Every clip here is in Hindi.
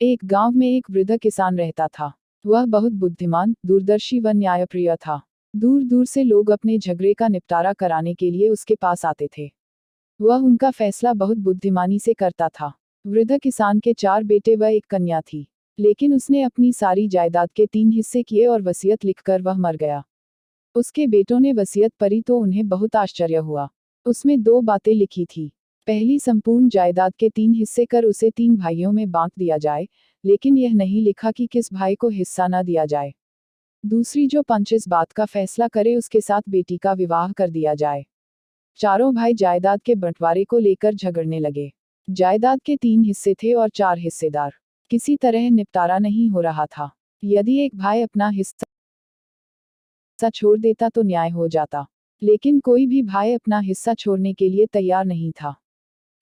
एक गांव में एक वृद्ध किसान रहता था। वह बहुत बुद्धिमान, दूरदर्शी व न्यायप्रिय था। दूर दूर से लोग अपने झगड़े का निपटारा कराने के लिए उसके पास आते थे। वह उनका फैसला बहुत बुद्धिमानी से करता था। वृद्ध किसान के 4 बेटे व एक कन्या थी, लेकिन उसने अपनी सारी जायदाद के 3 हिस्से किए और वसीयत लिखकर वह मर गया। उसके बेटों ने वसीयत पढ़ी तो उन्हें बहुत आश्चर्य हुआ। उसमें 2 बातें लिखी थी। पहली, संपूर्ण जायदाद के 3 हिस्से कर उसे 3 भाइयों में बांट दिया जाए, लेकिन यह नहीं लिखा कि किस भाई को हिस्सा न दिया जाए। दूसरी, जो पंच इस बात का फैसला करे उसके साथ बेटी का विवाह कर दिया जाए। चारों भाई जायदाद के बंटवारे को लेकर झगड़ने लगे। जायदाद के 3 हिस्से थे और 4 हिस्सेदार। किसी तरह निपटारा नहीं हो रहा था। यदि एक भाई अपना हिस्सा छोड़ देता तो न्याय हो जाता, लेकिन कोई भी भाई अपना हिस्सा छोड़ने के लिए तैयार नहीं था।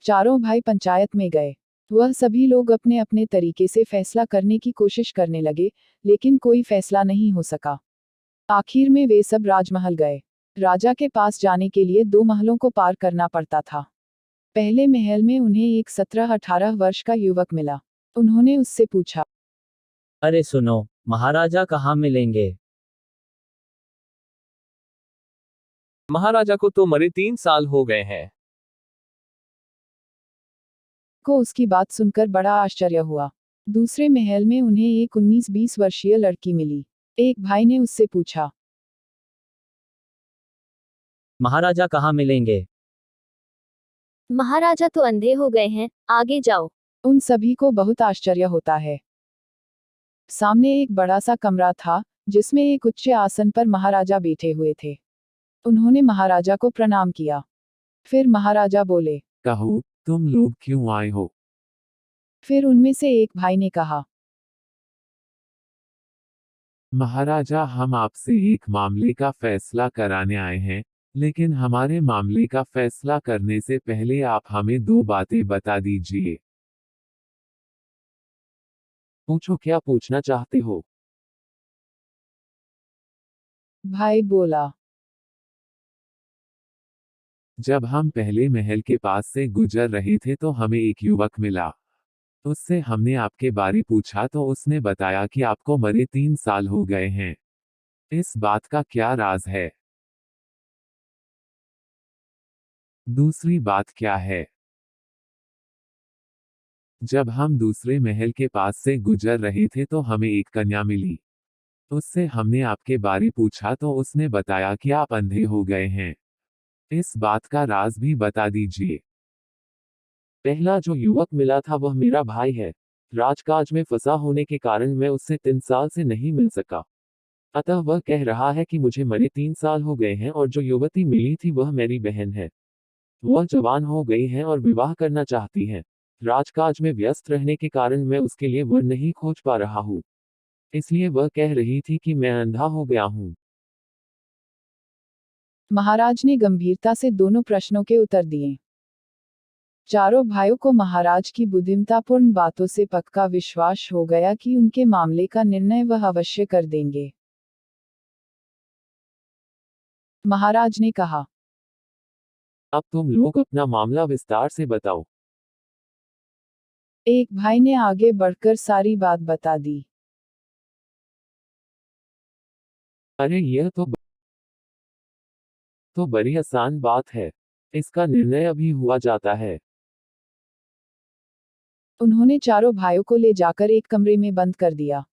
चारों भाई पंचायत में गए। वह सभी लोग अपने अपने तरीके से फैसला करने की कोशिश करने लगे, लेकिन कोई फैसला नहीं हो सका। आखिर में वे सब राजमहल गए। राजा के पास जाने के लिए 2 महलों को पार करना पड़ता था। पहले महल में उन्हें एक 17-18 वर्ष का युवक मिला। उन्होंने उससे पूछा, अरे सुनो, महाराजा कहाँ मिलेंगे? महाराजा को तो मरे 3 साल हो गए हैं। को उसकी बात सुनकर बड़ा आश्चर्य हुआ। दूसरे महल में उन्हें एक 19-20 वर्षीय लड़की मिली। एक भाई ने उससे पूछा, महाराजा कहाँ मिलेंगे? महाराजा तो अंधे हो गए हैं, आगे जाओ। उन सभी को बहुत आश्चर्य होता है। सामने एक बड़ा सा कमरा था, जिसमें एक उच्च आसन पर महाराजा बैठे हुए थे। उन्होंने महाराजा को प्रणाम किया। फिर महाराजा बोले, कहो, तुम लोग क्यों आए हो? फिर उनमें से एक भाई ने कहा, महाराजा, हम आपसे एक मामले का फैसला कराने आए हैं, लेकिन हमारे मामले का फैसला करने से पहले आप हमें 2 बातें बता दीजिए। पूछो, क्या पूछना चाहते हो? भाई बोला, जब हम पहले महल के पास से गुजर रहे थे तो हमें एक युवक मिला। उससे हमने आपके बारे पूछा तो उसने बताया कि आपको मरे 3 साल हो गए हैं। इस बात का क्या राज है? दूसरी बात क्या है? जब हम दूसरे महल के पास से गुजर रहे थे तो हमें एक कन्या मिली। उससे हमने आपके बारे पूछा तो उसने बताया कि आप अंधे हो गए हैं। इस बात का राज भी बता दीजिए। पहला जो युवक मिला था वह मेरा भाई है। राजकाज में फंसा होने के कारण मैं उससे 3 साल से नहीं मिल सका। अतः वह कह रहा है कि मुझे मरे 3 साल हो गए हैं और जो युवती मिली थी वह मेरी बहन है। वह जवान हो गई है और विवाह करना चाहती है। राजकाज में व्यस्त रहने के कारण मैं उसके लिए वर नहीं खोज पा रहा हूँ। इसलिए वह कह रही थी कि मैं अंधा हो गया हूँ। महाराज ने गंभीरता से दोनों प्रश्नों के उत्तर दिए। चारों भाइयों को महाराज की बुद्धिमतापूर्ण बातों से पक्का विश्वास हो गया कि उनके मामले का निर्णय वह अवश्य कर देंगे। महाराज ने कहा, अब तुम लोग अपना मामला विस्तार से बताओ। एक भाई ने आगे बढ़कर सारी बात बता दी। अरे यह तो बड़ी आसान बात है। इसका निर्णय अभी हुआ जाता है। उन्होंने चारों भाइयों को ले जाकर एक कमरे में बंद कर दिया।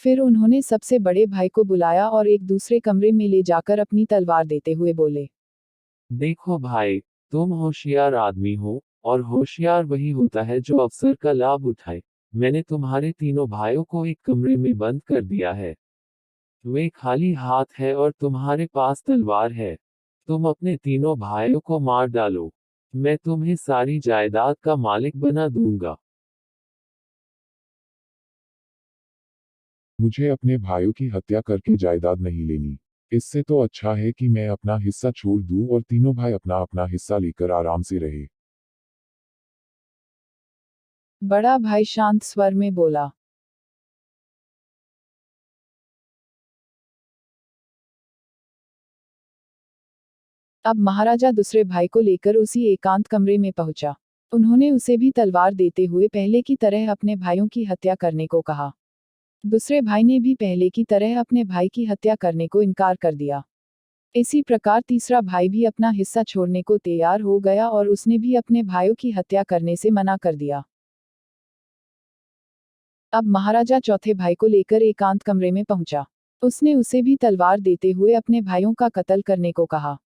फिर उन्होंने सबसे बड़े भाई को बुलाया और एक दूसरे कमरे में ले जाकर अपनी तलवार देते हुए बोले, देखो भाई, तुम होशियार आदमी हो, और होशियार वही होता है जो अवसर का लाभ उठाए। मैंने तुम्हारे तीनों भाइयों को एक कमरे में बंद कर दिया है। वे खाली हाथ है और तुम्हारे पास तलवार है। तुम अपने तीनों भाइयों को मार डालो। मैं तुम्हें सारी जायदाद का मालिक बना दूंगा। मुझे अपने भाइयों की हत्या करके जायदाद नहीं लेनी। इससे तो अच्छा है कि मैं अपना हिस्सा छोड़ दूं और तीनों भाई अपना अपना हिस्सा लेकर आराम से रहे। बड़ा भाई शांत स्वर में बोला, अब महाराजा दूसरे भाई को लेकर उसी एकांत कमरे में पहुंचा। उन्होंने उसे भी तलवार देते हुए पहले की तरह अपने भाइयों की हत्या करने को कहा। दूसरे भाई ने भी पहले की तरह अपने भाई की हत्या करने को इनकार कर दिया। इसी प्रकार तीसरा भाई भी अपना हिस्सा छोड़ने को तैयार हो गया और उसने भी अपने भाइयों की हत्या करने से मना कर दिया। अब महाराजा चौथे भाई को लेकर एकांत कमरे में पहुंचा। उसने उसे भी तलवार देते हुए अपने भाइयों का कत्ल करने को कहा।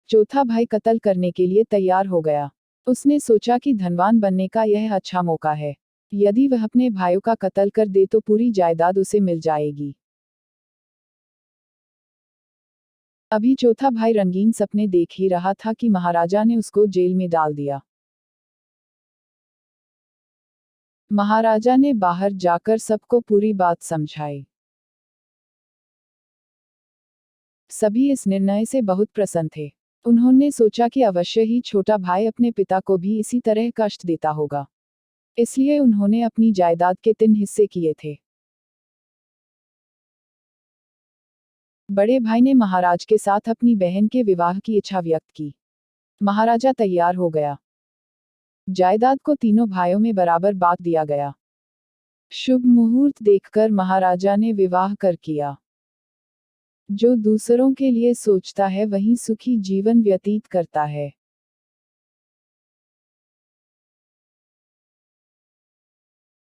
चौथा भाई कत्ल करने के लिए तैयार हो गया। उसने सोचा कि धनवान बनने का यह अच्छा मौका है। यदि वह अपने भाइयों का कत्ल कर दे तो पूरी जायदाद उसे मिल जाएगी। अभी चौथा भाई रंगीन सपने देख ही रहा था कि महाराजा ने उसको जेल में डाल दिया। महाराजा ने बाहर जाकर सबको पूरी बात समझाई। सभी इस निर्णय से बहुत प्रसन्न थे। उन्होंने सोचा कि अवश्य ही छोटा भाई अपने पिता को भी इसी तरह कष्ट देता होगा। इसलिए उन्होंने अपनी जायदाद के 3 हिस्से किए थे। बड़े भाई ने महाराज के साथ अपनी बहन के विवाह की इच्छा व्यक्त की। महाराजा तैयार हो गया। जायदाद को तीनों भाइयों में बराबर बांट दिया गया। शुभ मुहूर्त देखकर महाराजा ने विवाह कर किया। जो दूसरों के लिए सोचता है वही सुखी जीवन व्यतीत करता है।